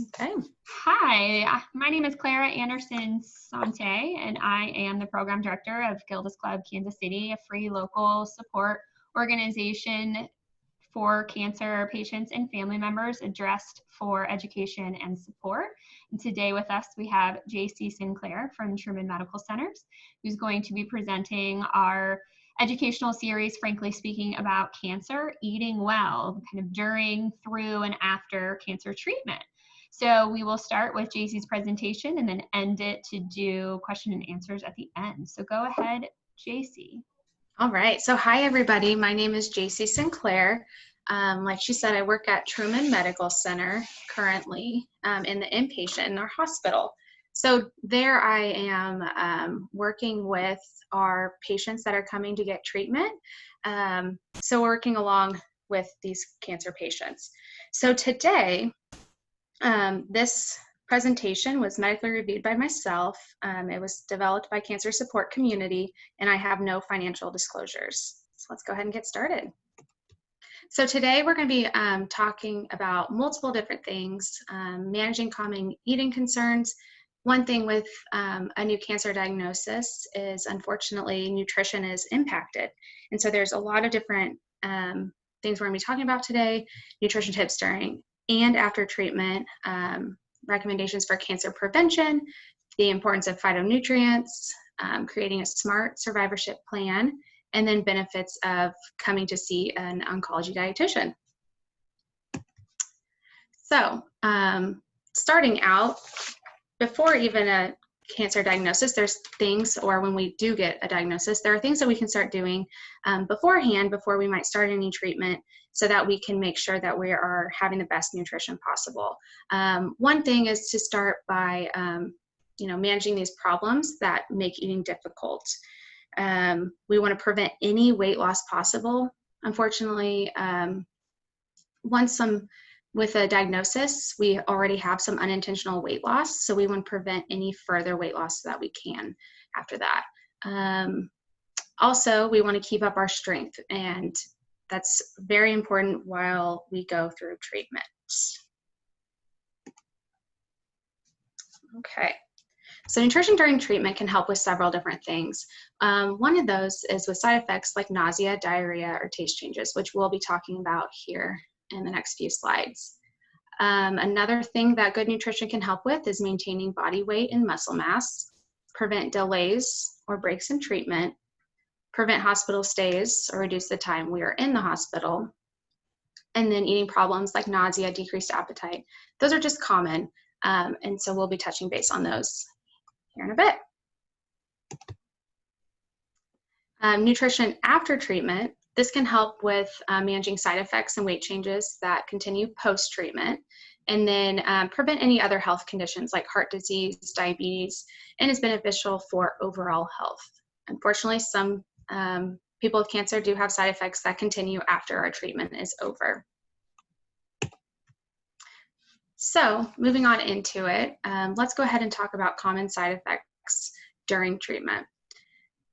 Okay. Hi, my name is Clara Anderson Sante, and I am the program director of Gilda's Club Kansas City, a free local support organization for cancer patients and family members addressed for education and support. And today with us, we have Jacy Sinclair from Truman Medical Centers, who's going to be presenting our educational series, Frankly Speaking, about cancer, eating well, kind of during, through, and after cancer treatment. So we will start with Jacy's presentation and then end it to do question and answers at the end. So go ahead, Jacy. All right. So hi, everybody. My name is Jacy Sinclair. Like she said, I work at Truman Medical Center currently in the inpatient in our hospital. So there I am working with our patients that are coming to get treatment. So working along with these cancer patients. So today, this presentation was medically reviewed by myself. It was developed by Cancer Support Community, and I have no financial disclosures. So let's go ahead and get started. So today we're going to be talking about multiple different things, managing common eating concerns. One thing with a new cancer diagnosis is, unfortunately, nutrition is impacted. And so there's a lot of different things we're going to be talking about today, nutrition tips during and after treatment, recommendations for cancer prevention, the importance of phytonutrients, creating a smart survivorship plan, and then benefits of coming to see an oncology dietitian. So starting out, before even a cancer diagnosis, there's things, or when we do get a diagnosis, there are things that we can start doing beforehand, before we might start any treatment, so that we can make sure that we are having the best nutrition possible. One thing is to start by managing these problems that make eating difficult. We want to prevent any weight loss possible. Unfortunately, with a diagnosis, we already have some unintentional weight loss, so we want to prevent any further weight loss that we can after that. Also, we want to keep up our strength, and that's very important while we go through treatment. Okay, so nutrition during treatment can help with several different things. One of those is with side effects like nausea, diarrhea, or taste changes, which we'll be talking about here in the next few slides. Another thing that good nutrition can help with is maintaining body weight and muscle mass, prevent delays or breaks in treatment, prevent hospital stays or reduce the time we are in the hospital, and then eating problems like nausea, decreased appetite. Those are just common, and so we'll be touching base on those here in a bit. Nutrition after treatment. This can help with managing side effects and weight changes that continue post-treatment, and then prevent any other health conditions like heart disease, diabetes, and is beneficial for overall health. Unfortunately, some people with cancer do have side effects that continue after our treatment is over. So moving on into it, let's go ahead and talk about common side effects during treatment.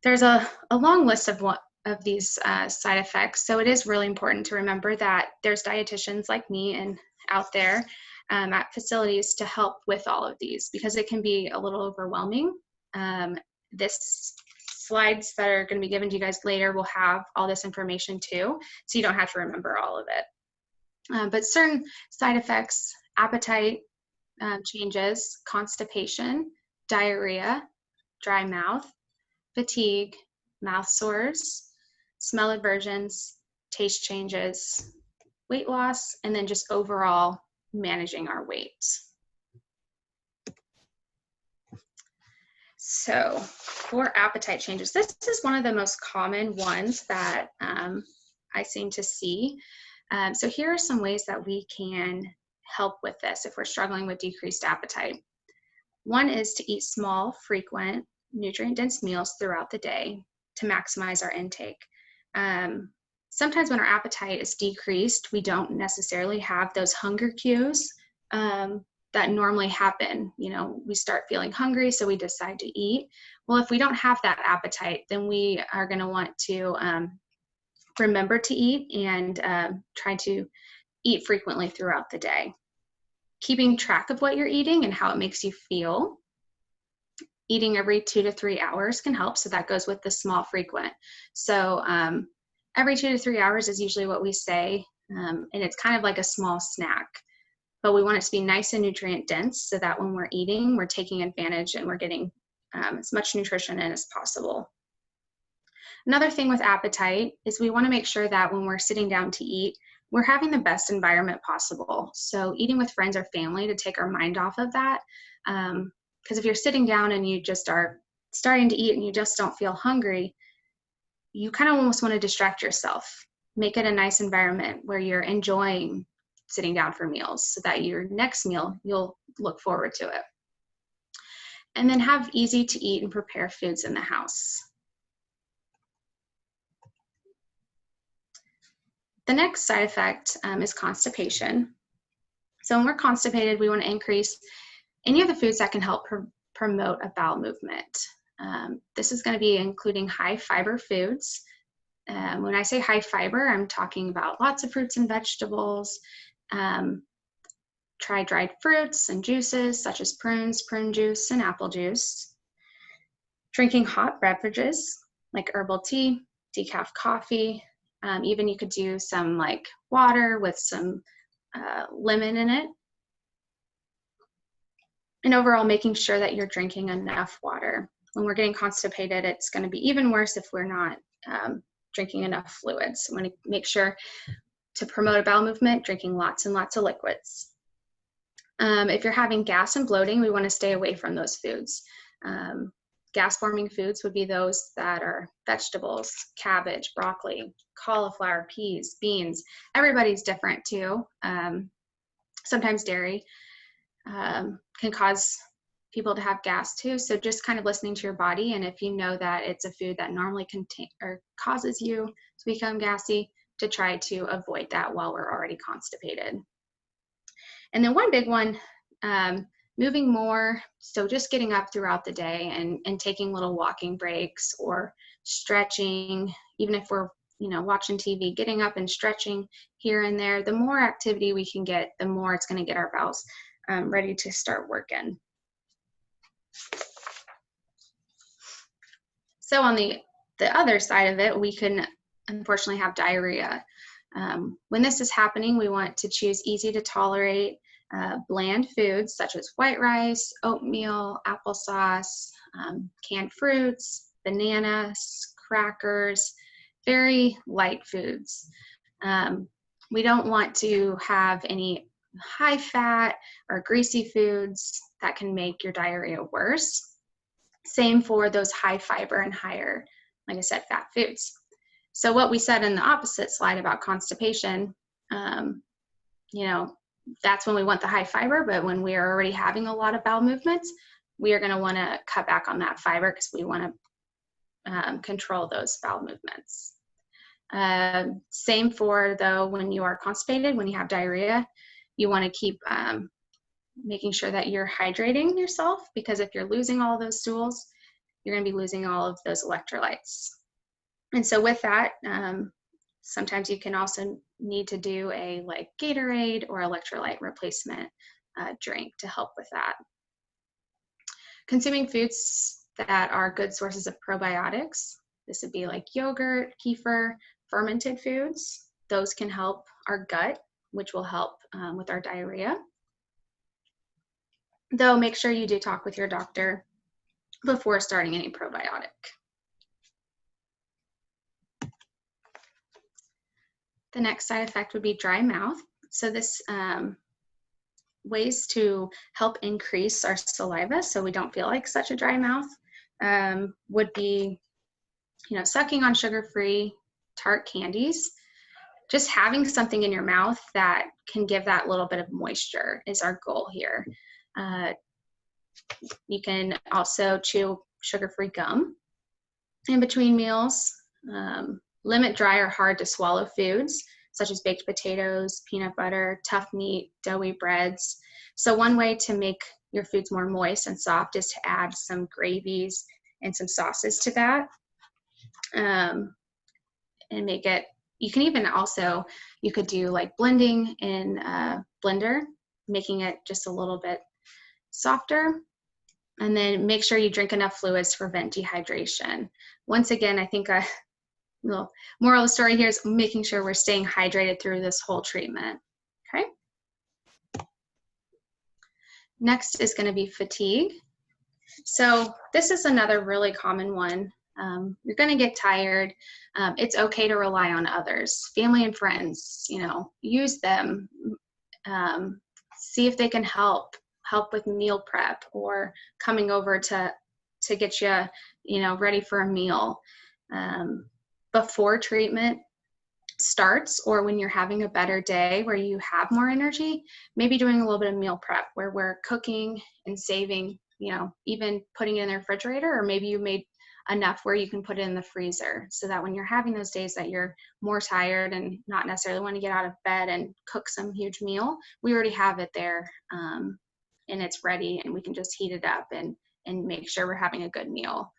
There's a long list of these side effects, so it is really important to remember that there's dietitians like me and out there at facilities to help with all of these, because it can be a little overwhelming. This slides that are going to be given to you guys later will have all this information too, so you don't have to remember all of it. But certain side effects: appetite changes, constipation, diarrhea, dry mouth, fatigue, mouth sores, smell aversions, taste changes, weight loss, and then just overall managing our weight. So for appetite changes, this is one of the most common ones that I seem to see. So here are some ways that we can help with this if we're struggling with decreased appetite. One is to eat small, frequent, nutrient-dense meals throughout the day to maximize our intake. Sometimes when our appetite is decreased, we don't necessarily have those hunger cues that normally happen. We start feeling hungry, so we decide to eat. Well, if we don't have that appetite, then we are going to want to remember to eat and try to eat frequently throughout the day. keeping track of what you're eating and how it makes you feel. Eating every 2 to 3 hours can help, so that goes with the small frequent. So every 2 to 3 hours is usually what we say, and it's kind of like a small snack, but we want it to be nice and nutrient dense so that when we're eating, we're taking advantage and we're getting as much nutrition in as possible. Another thing with appetite is we want to make sure that when we're sitting down to eat, we're having the best environment possible. So eating with friends or family to take our mind off of that. Because if you're sitting down and you just are starting to eat and you just don't feel hungry, you kind of almost want to distract yourself. Make it a nice environment where you're enjoying sitting down for meals so that your next meal, you'll look forward to it. And then have easy to eat and prepare foods in the house. The next side effect is constipation. So when we're constipated, we want to increase any of the foods that can help promote a bowel movement. This is going to be including high fiber foods. When I say high fiber, I'm talking about lots of fruits and vegetables. Try dried fruits and juices such as prunes, prune juice, and apple juice. Drinking hot beverages like herbal tea, decaf coffee. Even you could do some like water with some lemon in it. And overall, making sure that you're drinking enough water. When we're getting constipated, it's going to be even worse if we're not drinking enough fluids. We want to make sure to promote a bowel movement, drinking lots and lots of liquids. If you're having gas and bloating, we want to stay away from those foods. Gas-forming foods would be those that are vegetables, cabbage, broccoli, cauliflower, peas, beans. Everybody's different too. Sometimes dairy can cause people to have gas too. So just kind of listening to your body, and if you know that it's a food that normally causes you to become gassy, to try to avoid that while we're already constipated. And then one big one, moving more, so just getting up throughout the day and taking little walking breaks or stretching, even if we're watching TV, getting up and stretching here and there. The more activity we can get, the more it's going to get our bowels ready to start working. So on the other side of it, we can unfortunately have diarrhea. When this is happening, we want to choose easy to tolerate bland foods such as white rice, oatmeal, applesauce, canned fruits, bananas, crackers, very light foods. We don't want to have any high fat or greasy foods that can make your diarrhea worse. Same for those high fiber and higher, like I said, fat foods. So what we said in the opposite slide about constipation, that's when we want the high fiber, but when we are already having a lot of bowel movements, we are going to want to cut back on that fiber because we want to control those bowel movements. Same for though, when you are constipated, when you have diarrhea, you want to keep making sure that you're hydrating yourself, because if you're losing all of those stools, you're going to be losing all of those electrolytes. And so with that, sometimes you can also need to do a like Gatorade or electrolyte replacement drink to help with that. Consuming foods that are good sources of probiotics. This would be like yogurt, kefir, fermented foods. Those can help our gut, which will help with our diarrhea. Though make sure you do talk with your doctor before starting any probiotic. The next side effect would be dry mouth. So this ways to help increase our saliva so we don't feel like such a dry mouth would be, sucking on sugar-free tart candies. Just having something in your mouth that can give that little bit of moisture is our goal here. You can also chew sugar-free gum in between meals. Limit dry or hard to swallow foods such as baked potatoes, peanut butter, tough meat, doughy breads. So one way to make your foods more moist and soft is to add some gravies and some sauces to that. And make it, you can even also, you could do like blending in a blender making it just a little bit softer. And then make sure you drink enough fluids to prevent dehydration. Once again, I think a little moral of the story here is making sure we're staying hydrated through this whole treatment. Okay. Next is going to be fatigue. So this is another really common one. You're going to get tired. It's okay to rely on others, family and friends, you know, use them. See if they can help with meal prep or coming over to get you, you know, ready for a meal. Before treatment starts, or when you're having a better day where you have more energy, maybe doing a little bit of meal prep where we're cooking and saving, you know, even putting it in the refrigerator, or maybe you made enough where you can put it in the freezer, so that when you're having those days that you're more tired and not necessarily want to get out of bed and cook some huge meal, we already have it there, and it's ready, and we can just heat it up and make sure we're having a good meal.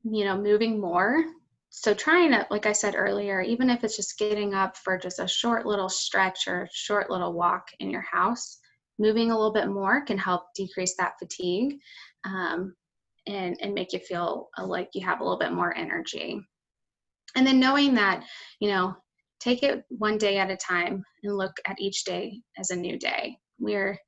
You know, moving more. So trying to, like I said earlier, even if it's just getting up for just a short little stretch or short little walk in your house, moving a little bit more can help decrease that fatigue, and make you feel like you have a little bit more energy. And then knowing that, you know, take it one day at a time and look at each day as a new day. We're,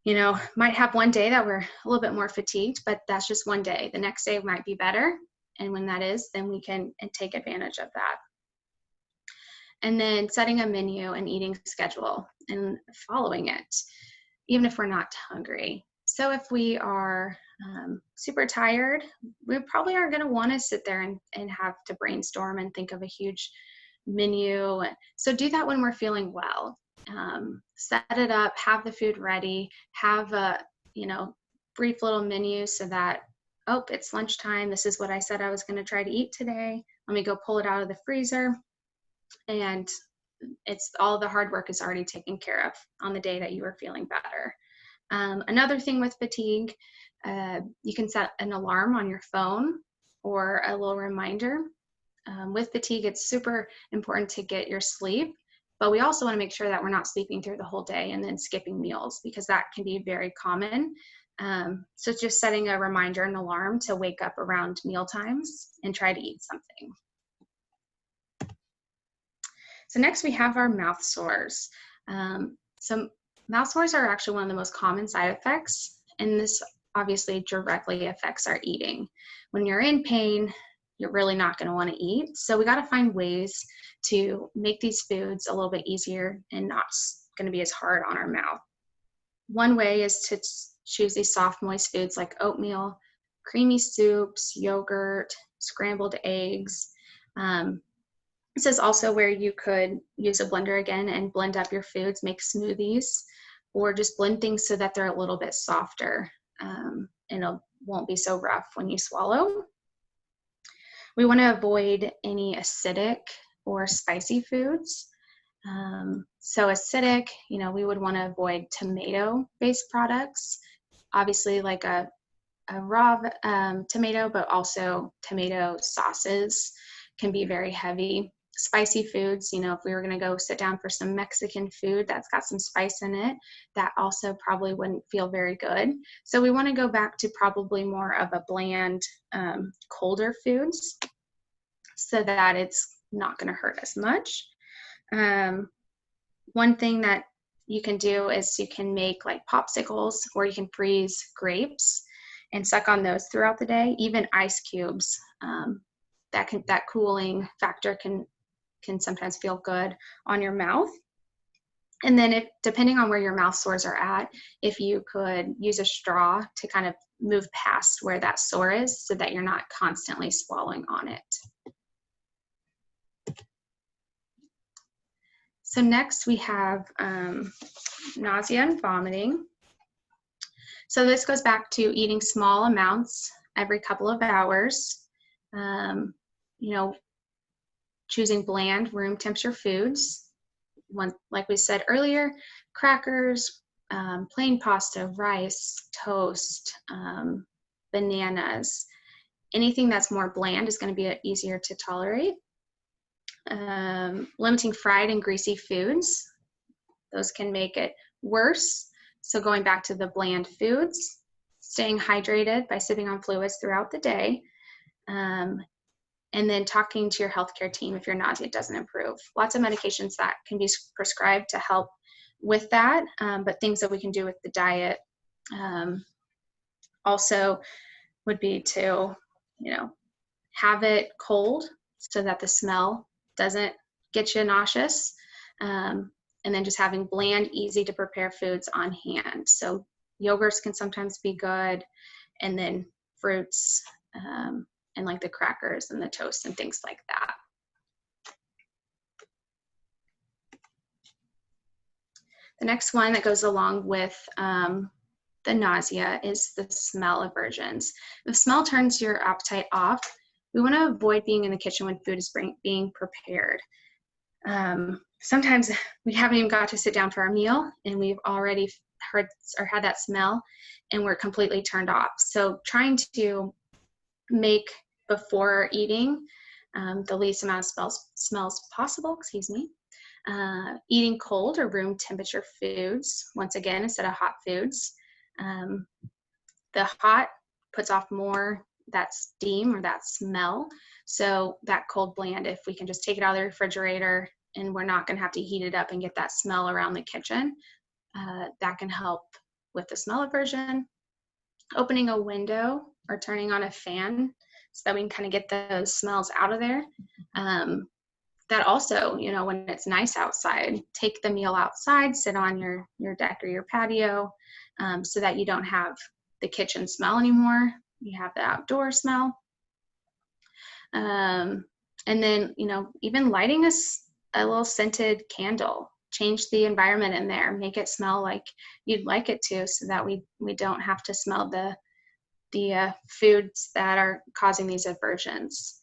you know, might have one day that we're a little bit more fatigued, but that's just one day. The next day might be better. And when that is, then we can take advantage of that. And then setting a menu and eating schedule and following it, even if we're not hungry. So if we are super tired, we probably aren't going to want to sit there and have to brainstorm and think of a huge menu. So do that when we're feeling well. Set it up, have the food ready, have a, you know, brief little menu so that, oh, it's lunchtime. This is what I said I was going to try to eat today. Let me go pull it out of the freezer. And it's all the hard work is already taken care of on the day that you are feeling better. Another thing with fatigue, you can set an alarm on your phone or a little reminder. With fatigue, it's super important to get your sleep, but we also want to make sure that we're not sleeping through the whole day and then skipping meals, because that can be very common. So just setting a reminder and alarm to wake up around meal times and try to eat something. So next we have our mouth sores. So mouth sores are actually one of the most common side effects, and this obviously directly affects our eating. When you're in pain, you're really not going to want to eat. So we got to find ways to make these foods a little bit easier and not going to be as hard on our mouth. One way is to choose these soft, moist foods like oatmeal, creamy soups, yogurt, scrambled eggs. This is also where you could use a blender again and blend up your foods, make smoothies, or just blend things so that they're a little bit softer, and it won't be so rough when you swallow. We want to avoid any acidic or spicy foods. So acidic, you know, we would want to avoid tomato-based products, obviously like a raw tomato, but also tomato sauces can be very heavy. Spicy foods, you know, if we were going to go sit down for some Mexican food that's got some spice in it, that also probably wouldn't feel very good. So we want to go back to probably more of a bland, colder foods so that it's not going to hurt as much. One thing that you can do is you can make like popsicles, or you can freeze grapes and suck on those throughout the day. Even ice cubes, that cooling factor can sometimes feel good on your mouth. And then depending on where your mouth sores are at, if you could use a straw to kind of move past where that sore is so that you're not constantly swallowing on it. So next we have nausea and vomiting. So this goes back to eating small amounts every couple of hours. You know, choosing bland room temperature foods. Like we said earlier, crackers, plain pasta, rice, toast, bananas. Anything that's more bland is going to be easier to tolerate. Limiting fried and greasy foods. those can make it worse. So going back to the bland foods, staying hydrated by sipping on fluids throughout the day, and then talking to your healthcare team if your nausea doesn't improve. Lots of medications that can be prescribed to help with that, but things that we can do with the diet also would be to, have it cold so that the smell doesn't get you nauseous, and then just having bland, easy to prepare foods on hand. So yogurts can sometimes be good, and then fruits, and like the crackers and the toast and things like that. The next one that goes along with the nausea is the smell aversions. If smell turns your appetite off, we want to avoid being in the kitchen when food is being prepared. Sometimes we haven't even got to sit down for our meal and we've already heard or had that smell and we're completely turned off. So trying to make before eating the least amount of smells possible, eating cold or room temperature foods, once again, instead of hot foods. The hot puts off more that steam or that smell. So that cold bland, if we can just take it out of the refrigerator and we're not going to have to heat it up and get that smell around the kitchen, that can help with the smell aversion. Opening a window or turning on a fan so that we can kind of get those smells out of there. That also, when it's nice outside, take the meal outside, sit on your deck or your patio, so that you don't have the kitchen smell anymore. You have the outdoor smell. And then, even lighting a little scented candle, change the environment in there, make it smell like you'd like it to, so that we don't have to smell the foods that are causing these aversions.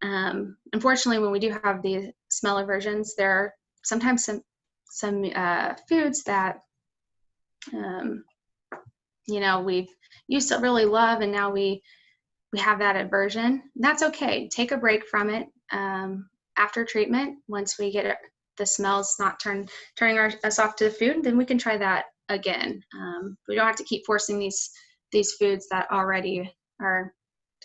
Unfortunately, when we do have the smell aversions, there are sometimes some foods that we've used to really love, and now we have that aversion. That's okay. Take a break from it after treatment. Once we get the smells not turning us off to the food, then we can try that again. We don't have to keep forcing these foods that already are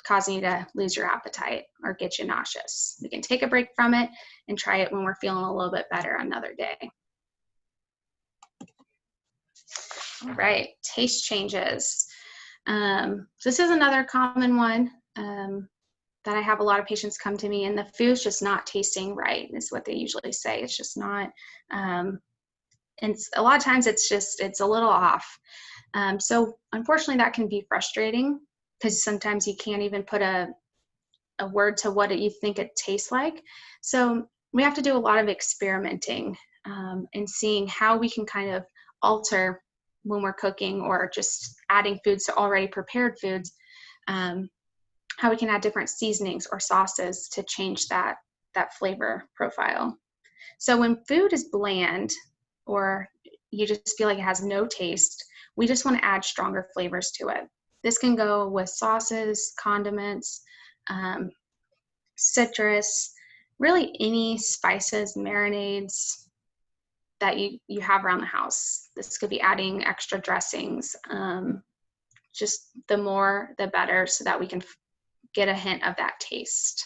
causing you to lose your appetite or get you nauseous. We can take a break from it and try it when we're feeling a little bit better another day. All right, taste changes. This is another common one that I have a lot of patients come to me, and the food's just not tasting right, is what they usually say. It's just not, and a lot of times it's a little off. So unfortunately that can be frustrating, because sometimes you can't even put a word to what you think it tastes like. So we have to do a lot of experimenting and seeing how we can kind of alter when we're cooking or just adding foods to already prepared foods, how we can add different seasonings or sauces to change that flavor profile. So when food is bland or you just feel like it has no taste, we just want to add stronger flavors to it. This can go with sauces, condiments, citrus, really any spices, marinades that you have around the house. This could be adding extra dressings. Just the more, the better, so that we can get a hint of that taste.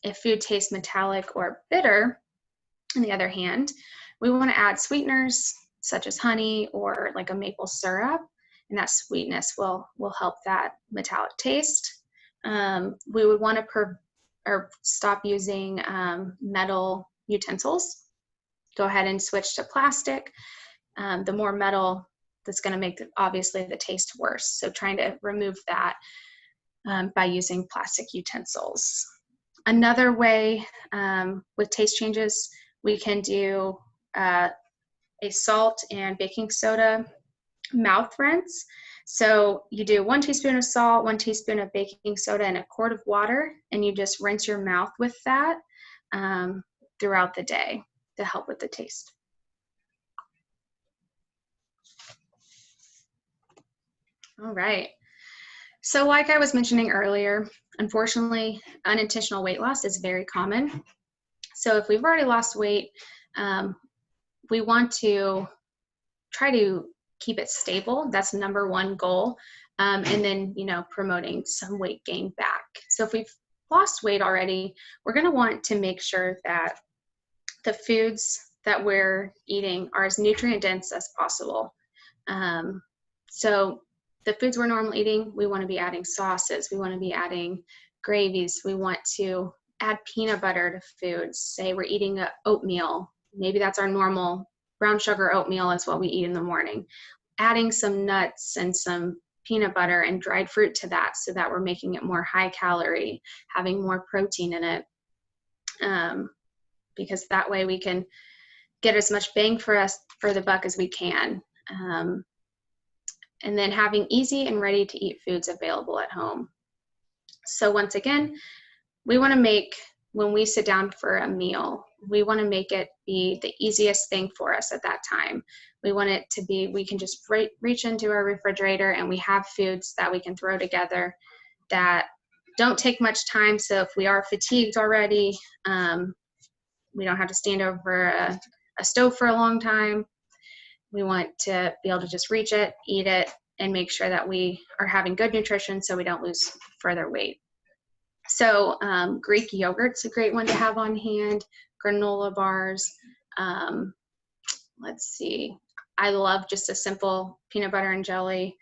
If food tastes metallic or bitter, on the other hand, we want to add sweeteners such as honey or like a maple syrup, and that sweetness will help that metallic taste. We would want to stop using metal utensils. Go ahead and switch to plastic. The more metal, that's going to make obviously the taste worse. So trying to remove that by using plastic utensils. Another way with taste changes, we can do a salt and baking soda mouth rinse. So you do 1 teaspoon of salt, 1 teaspoon of baking soda, and a quart of water, and you just rinse your mouth with that throughout the day to help with the taste. All right. So like I was mentioning earlier, unfortunately, unintentional weight loss is very common. So if we've already lost weight, we want to try to keep it stable. That's number one goal. And then, promoting some weight gain back. So if we've lost weight already, we're going to want to make sure that the foods that we're eating are as nutrient dense as possible. So the foods we're normally eating, we want to be adding sauces, we want to be adding gravies, we want to add peanut butter to foods. Say we're eating an oatmeal, maybe that's our normal brown sugar oatmeal is what we eat in the morning. Adding some nuts and some peanut butter and dried fruit to that so that we're making it more high calorie, having more protein in it, because that way we can get as much bang for the buck as we can. And then having easy and ready to eat foods available at home. So once again, we want to make, when we sit down for a meal, we want to make it be the easiest thing for us at that time. We want it to be, we can just reach into our refrigerator and we have foods that we can throw together that don't take much time. So if we are fatigued already, we don't have to stand over a stove for a long time. We want to be able to just reach it, eat it, and make sure that we are having good nutrition so we don't lose further weight. So Greek yogurt's a great one to have on hand, granola bars. Let's see, I love just a simple peanut butter and jelly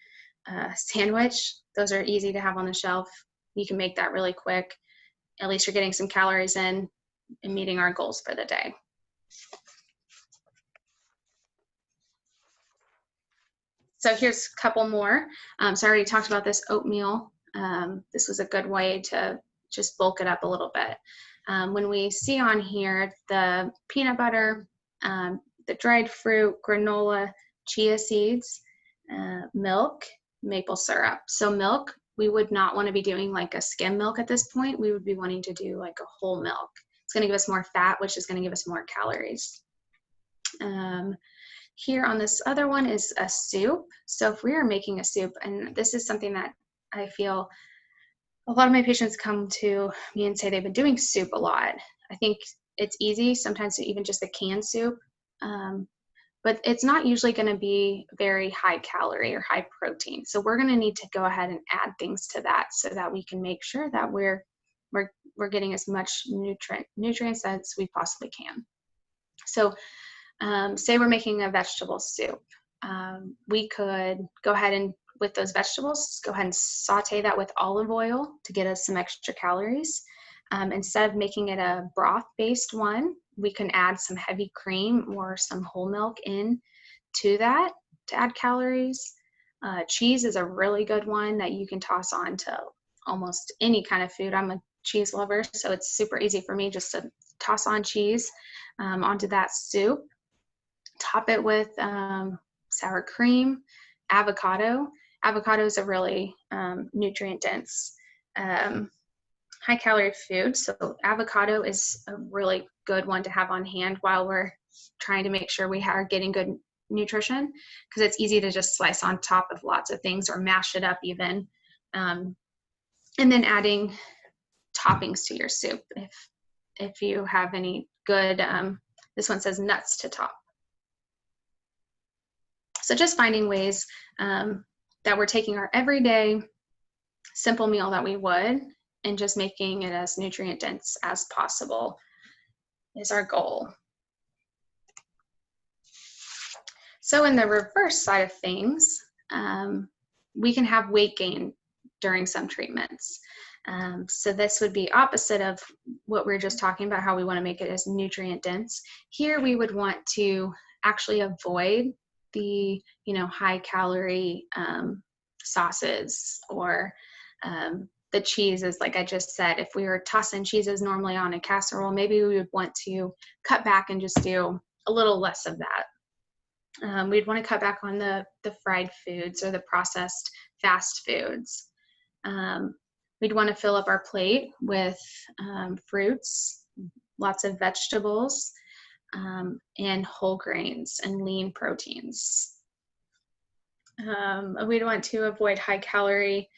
sandwich. Those are easy to have on the shelf. You can make that really quick. At least you're getting some calories in and meeting our goals for the day. So here's a couple more. So I already talked about this oatmeal. This was a good way to just bulk it up a little bit. When we see on here the peanut butter, the dried fruit, granola, chia seeds, milk, maple syrup. So milk, we would not want to be doing like a skim milk at this point. We would be wanting to do like a whole milk. It's going to give us more fat, which is going to give us more calories. Here on this other one is a soup. So if we are making a soup, and this is something that I feel a lot of my patients come to me and say they've been doing soup a lot. I think it's easy sometimes to even just a canned soup, but it's not usually going to be very high calorie or high protein. So we're going to need to go ahead and add things to that so that we can make sure that we're getting as much nutrients as we possibly can. So say we're making a vegetable soup. We could go ahead and, with those vegetables, go ahead and saute that with olive oil to get us some extra calories. Instead of making it a broth-based one, we can add some heavy cream or some whole milk in to that to add calories. Cheese is a really good one that you can toss on to almost any kind of food. I'm a cheese lover, so it's super easy for me just to toss on cheese onto that soup. Top it with sour cream, avocado. Avocado is a really nutrient dense, high calorie food. So avocado is a really good one to have on hand while we're trying to make sure we are getting good nutrition, because it's easy to just slice on top of lots of things or mash it up even. And then adding toppings to your soup. If you have any good, this one says nuts to top. So just finding ways that we're taking our everyday simple meal that we would and just making it as nutrient dense as possible is our goal. So in the reverse side of things, we can have weight gain during some treatments. So this would be opposite of what we were just talking about, how we want to make it as nutrient dense. Here we would want to actually avoid the high calorie sauces or the cheeses. Like I just said, if we were tossing cheeses normally on a casserole, maybe we would want to cut back and just do a little less of that. We'd want to cut back on the fried foods or the processed fast foods. We'd want to fill up our plate with fruits, lots of vegetables, and whole grains and lean proteins. We'd want to avoid high calorie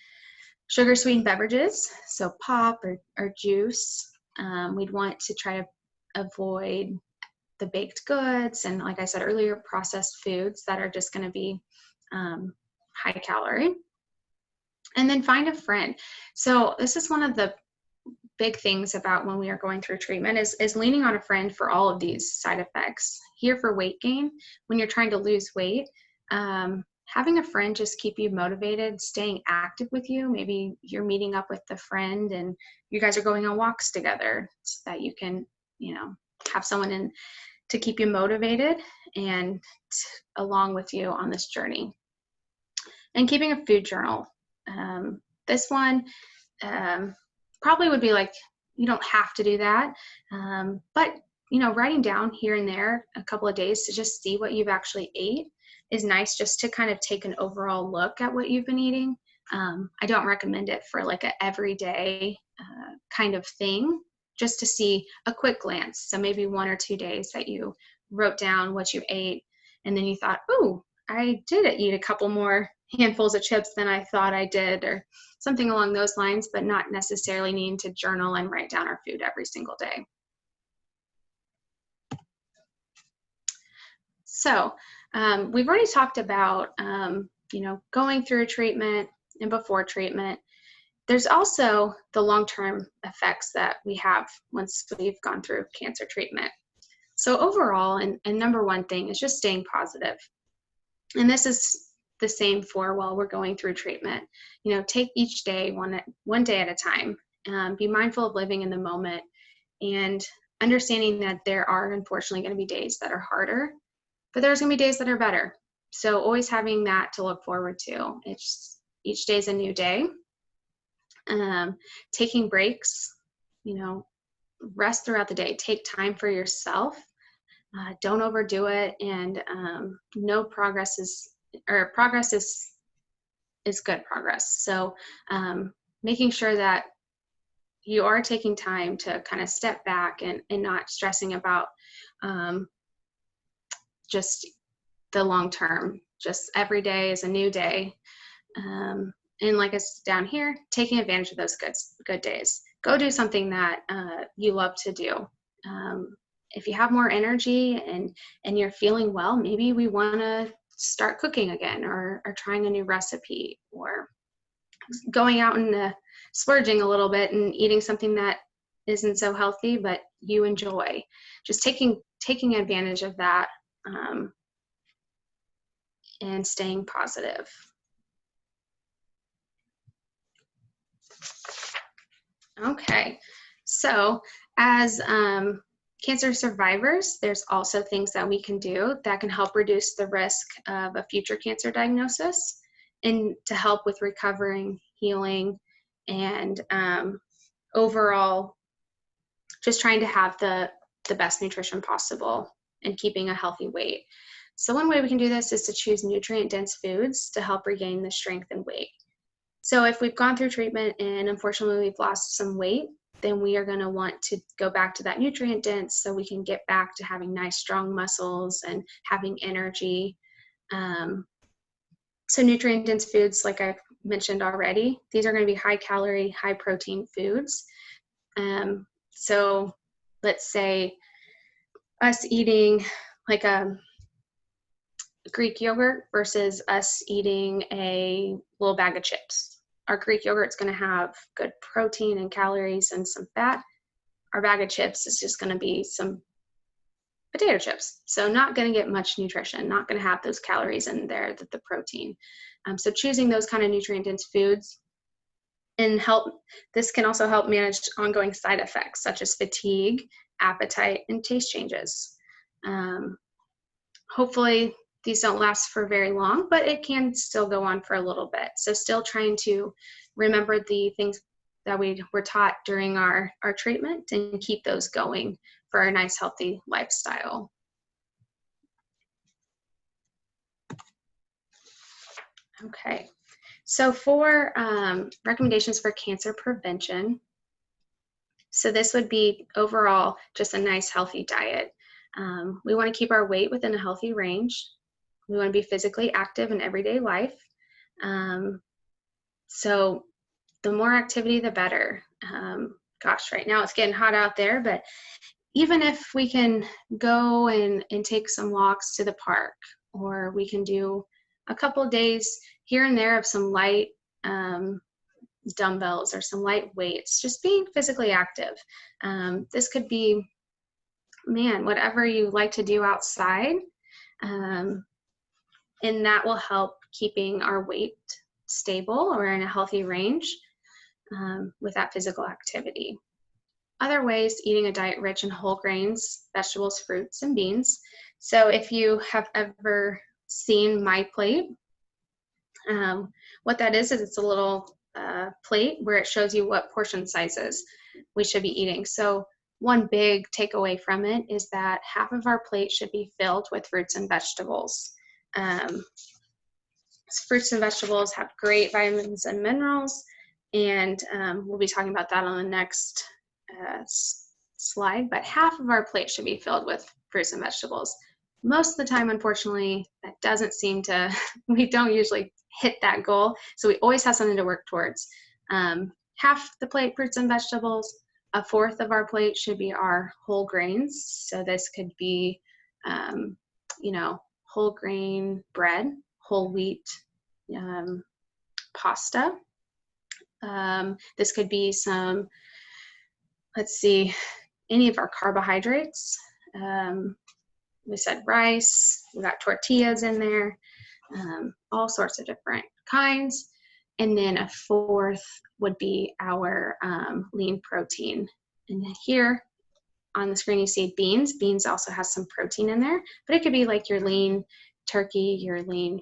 sugar sweetened beverages, so pop or juice. We'd want to try to avoid the baked goods and, like I said earlier, processed foods that are just going to be high calorie. And then find a friend. So this is one of the big things about when we are going through treatment is leaning on a friend for all of these side effects. Here for weight gain, when you're trying to lose weight, having a friend just keep you motivated, staying active with you. Maybe you're meeting up with the friend and you guys are going on walks together so that you can, have someone in to keep you motivated and along with you on this journey. And keeping a food journal. This one probably would be like, you don't have to do that, but writing down here and there a couple of days to just see what you've actually ate is nice, just to kind of take an overall look at what you've been eating. I don't recommend it for like an everyday kind of thing, just to see a quick glance. So maybe 1 or 2 days that you wrote down what you ate and then you thought, oh, I did eat a couple more handfuls of chips than I thought I did, or something along those lines, but not necessarily needing to journal and write down our food every single day. So we've already talked about, going through treatment and before treatment. There's also the long-term effects that we have once we've gone through cancer treatment. So overall, and number one thing is just staying positive. And this is the same for while we're going through treatment. Take each day one day at a time. Be mindful of living in the moment and understanding that there are unfortunately going to be days that are harder, but there's going to be days that are better. So always having that to look forward to. It's each day is a new day. Taking breaks, rest throughout the day. Take time for yourself. Don't overdo it. And progress is good progress. So making sure that you are taking time to kind of step back and not stressing about just the long term. Just every day is a new day. And like it's down here, taking advantage of those good days. Go do something that you love to do. If you have more energy and you're feeling well, maybe we want to start cooking again, or trying a new recipe, or going out and splurging a little bit and eating something that isn't so healthy but you enjoy. Just taking advantage of that and staying positive. Okay, so as cancer survivors, there's also things that we can do that can help reduce the risk of a future cancer diagnosis and to help with recovering, healing, and overall just trying to have the best nutrition possible and keeping a healthy weight. So one way we can do this is to choose nutrient-dense foods to help regain the strength and weight. So if we've gone through treatment and unfortunately we've lost some weight, then we are going to want to go back to that nutrient dense so we can get back to having nice strong muscles and having energy. So nutrient dense foods, like I mentioned already, these are going to be high calorie, high protein foods. So let's say us eating like a Greek yogurt versus us eating a little bag of chips. Our Greek yogurt's going to have good protein and calories and some fat. Our bag of chips is just going to be some potato chips. So not going to get much nutrition, not going to have those calories in there, the protein. So choosing those kind of nutrient-dense foods and this can also help manage ongoing side effects such as fatigue, appetite, and taste changes. Hopefully, these don't last for very long, but it can still go on for a little bit. So still trying to remember the things that we were taught during our treatment and keep those going for a nice, healthy lifestyle. Okay, so for recommendations for cancer prevention, so this would be overall just a nice, healthy diet. We want to keep our weight within a healthy range. We want to be physically active in everyday life. So the more activity, the better. Gosh, right now it's getting hot out there, but even if we can go and take some walks to the park, or we can do a couple of days here and there of some light dumbbells or some light weights, just being physically active. This could be, whatever you like to do outside, and that will help keeping our weight stable or in a healthy range with that physical activity. Other ways, eating a diet rich in whole grains, vegetables, fruits, and beans. So if you have ever seen My Plate, what that is it's a little plate where it shows you what portion sizes we should be eating. So one big takeaway from it is that half of our plate should be filled with fruits and vegetables. Fruits and vegetables have great vitamins and minerals, and we'll be talking about that on the next slide, but half of our plate should be filled with fruits and vegetables. Most of the time, unfortunately, that doesn't seem to, we don't usually hit that goal, so we always have something to work towards. Half the plate, fruits and vegetables. A fourth of our plate should be our whole grains. So this could be, whole grain bread, whole wheat pasta. This could be some, any of our carbohydrates. We said rice, we got tortillas in there, all sorts of different kinds. And then a fourth would be our lean protein. And here on the screen you see beans. Beans also has some protein in there, but it could be like your lean turkey, your lean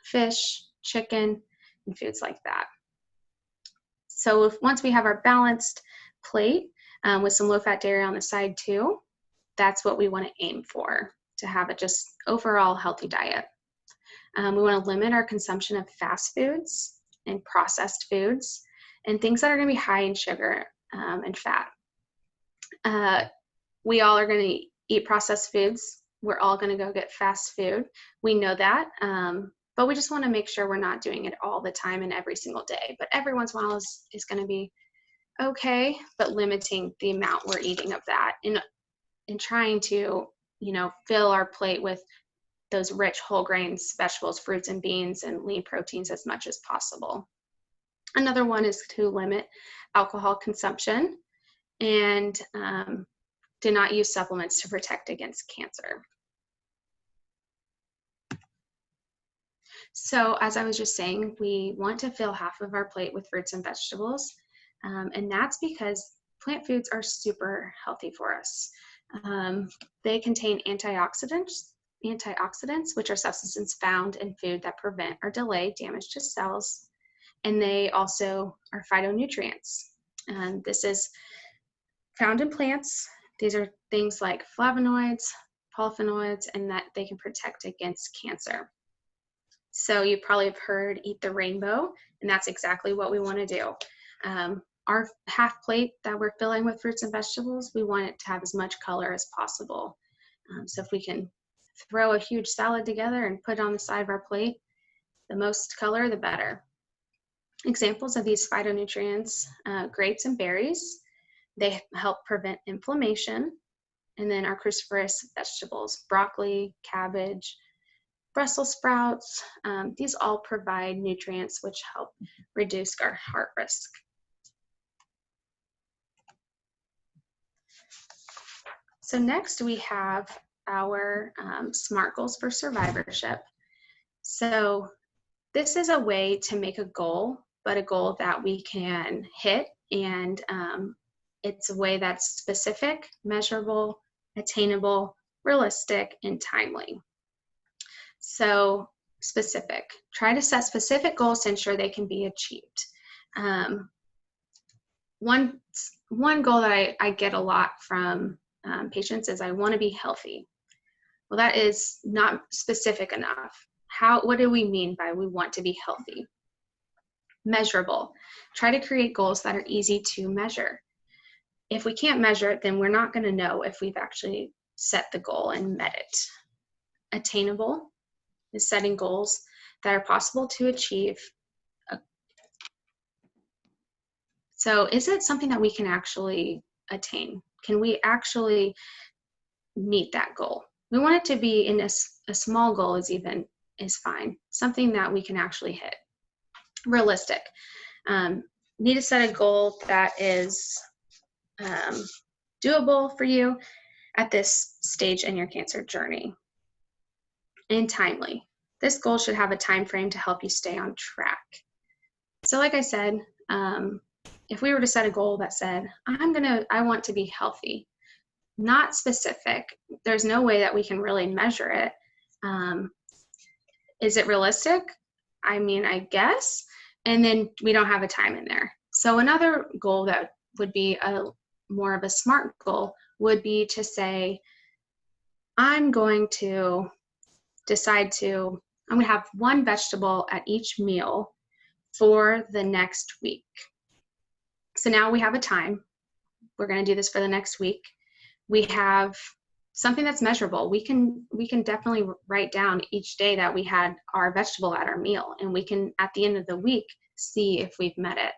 fish, chicken, and foods like that. So once we have our balanced plate with some low-fat dairy on the side too, that's what we want to aim for, to have a just overall healthy diet. We want to limit our consumption of fast foods and processed foods and things that are going to be high in sugar and fat. We all are going to eat processed foods. We're all going to go get fast food. We know that, but we just want to make sure we're not doing it all the time and every single day. But every once in a while is going to be okay, but limiting the amount we're eating of that and trying to, fill our plate with those rich whole grains, vegetables, fruits, and beans, and lean proteins as much as possible. Another one is to limit alcohol consumption and do not use supplements to protect against cancer. So as I was just saying, we want to fill half of our plate with fruits and vegetables, and that's because plant foods are super healthy for us. They contain antioxidants, which are substances found in food that prevent or delay damage to cells, and they also are phytonutrients. This is found in plants. These are things like flavonoids, polyphenols, and that they can protect against cancer. So you probably have heard eat the rainbow, and that's exactly what we want to do. Our half plate that we're filling with fruits and vegetables, we want it to have as much color as possible. So if we can throw a huge salad together and put it on the side of our plate, the most color, the better. Examples of these phytonutrients, grapes and berries, they help prevent inflammation. And then our cruciferous vegetables, broccoli, cabbage, Brussels sprouts, these all provide nutrients which help reduce our heart risk. So next we have our SMART goals for survivorship. So this is a way to make a goal, but a goal that we can hit, and it's a way that's specific, measurable, attainable, realistic, and timely. So specific, try to set specific goals to ensure they can be achieved. One goal that I get a lot from patients is I want to be healthy. Well, that is not specific enough. What do we mean by we want to be healthy? Measurable. Try to create goals that are easy to measure. If we can't measure it, then we're not going to know if we've actually set the goal and met it. Attainable is setting goals that are possible to achieve. So is it something that we can actually attain? can we actually meet that goal? We want it to be in a small goal is fine, something that we can actually hit. Realistic. Need to set a goal that is doable for you at this stage in your cancer journey, and timely. This goal should have a time frame to help you stay on track. So like I said, if we were to set a goal that said, I want to be healthy, not specific, there's no way that we can really measure it. Is it realistic? I mean, I guess. And then we don't have a time in there. So another goal that would be more of a SMART goal would be to say, I'm going to have one vegetable at each meal for the next week. So now we have a time. We're going to do this for the next week. We have something that's measurable. We can definitely write down each day that we had our vegetable at our meal, and we can, at the end of the week, see if we've met it.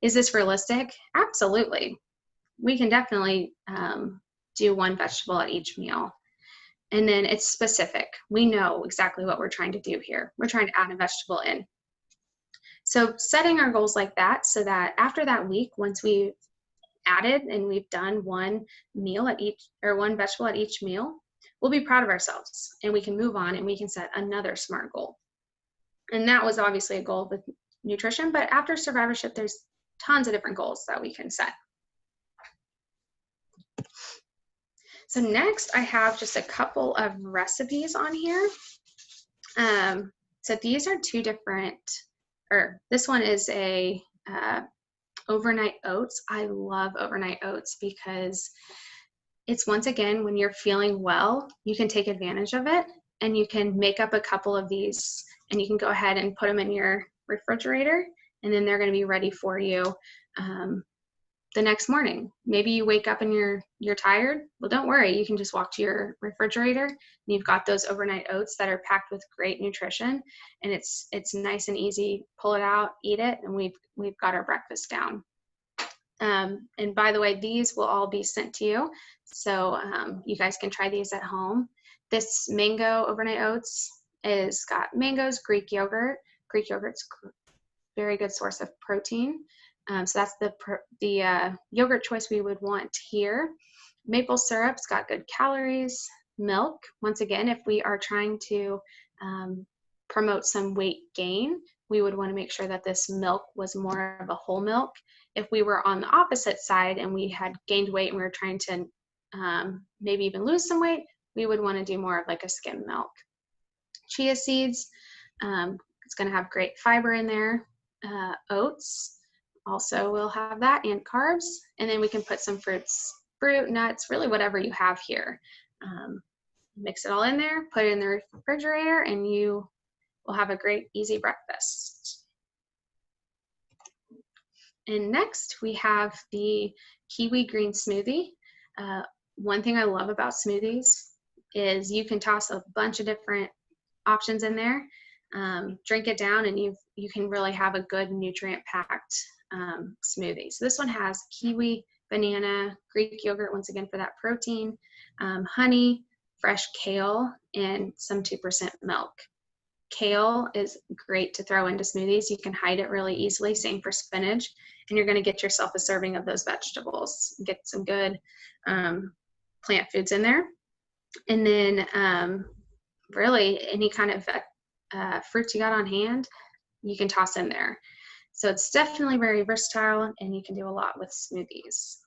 Is this realistic? Absolutely. We can definitely do one vegetable at each meal. And then it's specific. We know exactly what we're trying to do here. We're trying to add a vegetable in. So setting our goals like that, so that after that week, once we've added and we've done one meal at each, or one vegetable at each meal, we'll be proud of ourselves, and we can move on and we can set another SMART goal. And that was obviously a goal with nutrition, but after survivorship, there's tons of different goals that we can set. So next, I have just a couple of recipes on here. So these are two different, or this one is a overnight oats. I love overnight oats because it's, once again, when you're feeling well, you can take advantage of it, and you can make up a couple of these, and you can go ahead and put them in your refrigerator, and then they're going to be ready for you the next morning. Maybe you wake up and you're tired. Well, don't worry. You can just walk to your refrigerator, and you've got those overnight oats that are packed with great nutrition, and it's nice and easy. Pull it out, eat it, and we've got our breakfast down. And by the way, these will all be sent to you, so you guys can try these at home. This mango overnight oats is got mangoes, Greek yogurt. Greek yogurt's very good source of protein. So that's the yogurt choice we would want here. Maple syrup's got good calories. Milk, once again, if we are trying to promote some weight gain, we would want to make sure that this milk was more of a whole milk. If we were on the opposite side and we had gained weight and we were trying to maybe even lose some weight, we would want to do more of like a skim milk. Chia seeds, it's going to have great fiber in there. Oats also will have that, and carbs. And then we can put some fruit, nuts, really whatever you have here. Mix it all in there, put it in the refrigerator, and you will have a great, easy breakfast. And next we have the kiwi green smoothie. One thing I love about smoothies is you can toss a bunch of different options in there, drink it down, and you can really have a good nutrient-packed smoothie. So this one has kiwi, banana, Greek yogurt, once again for that protein, honey, fresh kale, and some 2% milk. Kale is great to throw into smoothies. You can hide it really easily. Same for spinach. And you're going to get yourself a serving of those vegetables. Get some good plant foods in there. And then really any kind of fruits you got on hand, you can toss in there. So it's definitely very versatile, and you can do a lot with smoothies.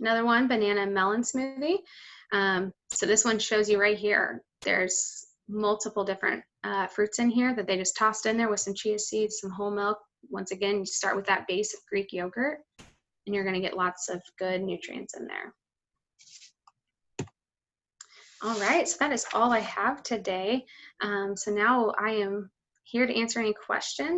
Another one, banana and melon smoothie. So this one shows you right here. There's multiple different fruits in here that they just tossed in there with some chia seeds, some whole milk. Once again, you start with that base of Greek yogurt, and you're going to get lots of good nutrients in there. All right, so that is all I have today. So now I am here to answer any questions.